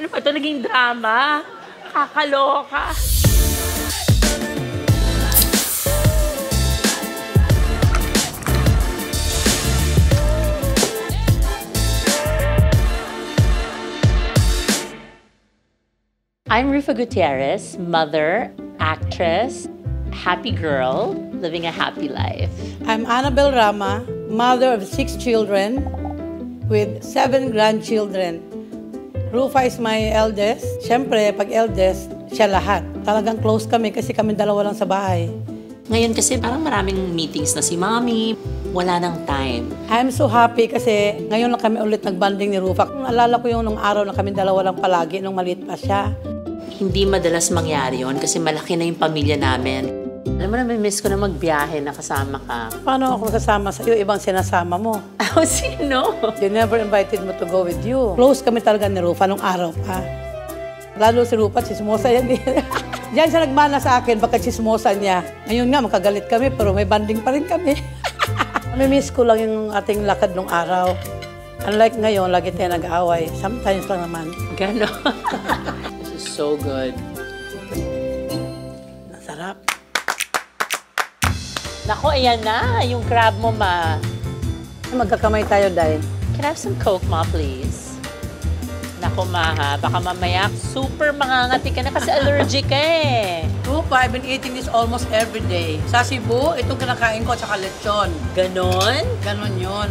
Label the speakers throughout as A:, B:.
A: Ano ba ito? Naging drama? Kakaloka. I'm Rufa Gutierrez, mother, actress, happy girl, living a happy life.
B: I'm Annabel Rama, mother of 6 children with 7 grandchildren. Rufa is my eldest. Siyempre, pag eldest, siya lahat. Talagang close kami kasi kami dalawa lang sa bahay.
A: Ngayon kasi parang maraming meetings na si Mommy. Wala nang time.
B: I'm so happy kasi ngayon lang kami ulit nagbanding ni Rufa. Alala ko yung nung araw na kami dalawa lang palagi nung maliit pa siya.
A: Hindi madalas mangyari yon kasi malaki na yung pamilya namin. Alam mo na, miss ko na magbiyahe na kasama ka.
B: Paano ako kasama sa'yo? Ibang sinasama mo.
A: Oh, sino?
B: They never invited me to go with you. Close kami talaga ni Rufa nung araw pa. Lalo si Rufa, sismosa yan. Diyan siya nagmana sa akin, baka sismosa niya. Ngayon nga, makagalit kami, pero may banding pa rin kami. Namimiss ko lang yung ating lakad nung araw. Unlike ngayon, lagi tayo nag-aaway. Sometimes lang naman.
A: Gano? This is so good.
B: Nasarap.
A: Nako, ayan na. Yung crab mo, Ma.
B: Magkakamay tayo, Day.
A: Can I have some Coke, Ma, please? Nako, Ma, ha? Baka mamaya super mangangati ka na kasi allergic ka eh.
B: Rufa, I've been eating this almost every day. Sa Cebu, itong kinakain ko, tsaka lechon.
A: Ganon?
B: Ganon yun.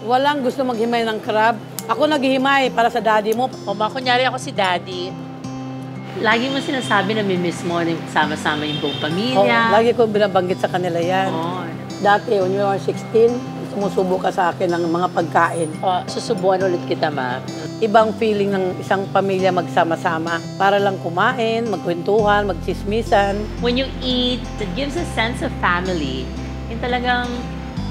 B: Walang gusto maghimay ng crab. Ako naghihimay para sa daddy mo.
A: O, Ma, kunyari ako si Daddy. Lagi mo sinasabi na mimiss mo na sama-sama yung buong pamilya.
B: Lagi ko binabanggit sa kanila yan.
A: Oh.
B: Dati, when you were 16, sumusubo ka sa akin ng mga pagkain.
A: Oh, susubuan ulit kita, Ma.
B: Ibang feeling ng isang pamilya magsama-sama. Para lang kumain, magkwentuhan, magchismisan.
A: When you eat, it gives a sense of family. Yung talagang,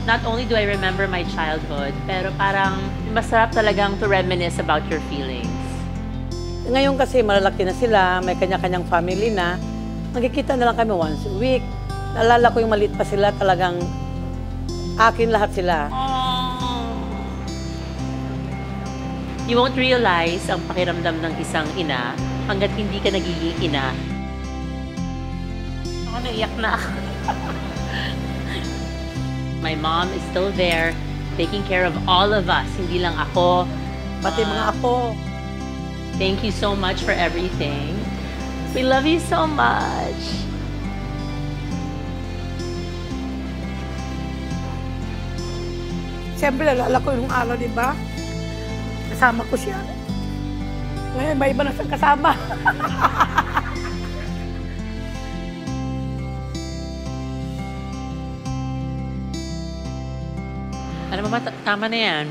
A: not only do I remember my childhood, pero parang masarap talagang to reminisce about your feelings.
B: Ngayon kasi malalaki na sila, may kanya-kanyang family na. Magkikita na lang kami once a week. Naalala ko yung maliit pa sila, talagang akin lahat sila.
A: You won't realize ang pakiramdam ng isang ina hanggat hindi ka nagiging ina. Ako naiyak na ako. My mom is still there, taking care of all of us, hindi lang ako.
B: Pati mga apo.
A: Thank you so much for everything. We love you so much.
B: Siyempre, alala ko yung araw, di ba? Kasama ko siya. Ngayon, may iba na siyang kasama.
A: Ano ba, tama na yan.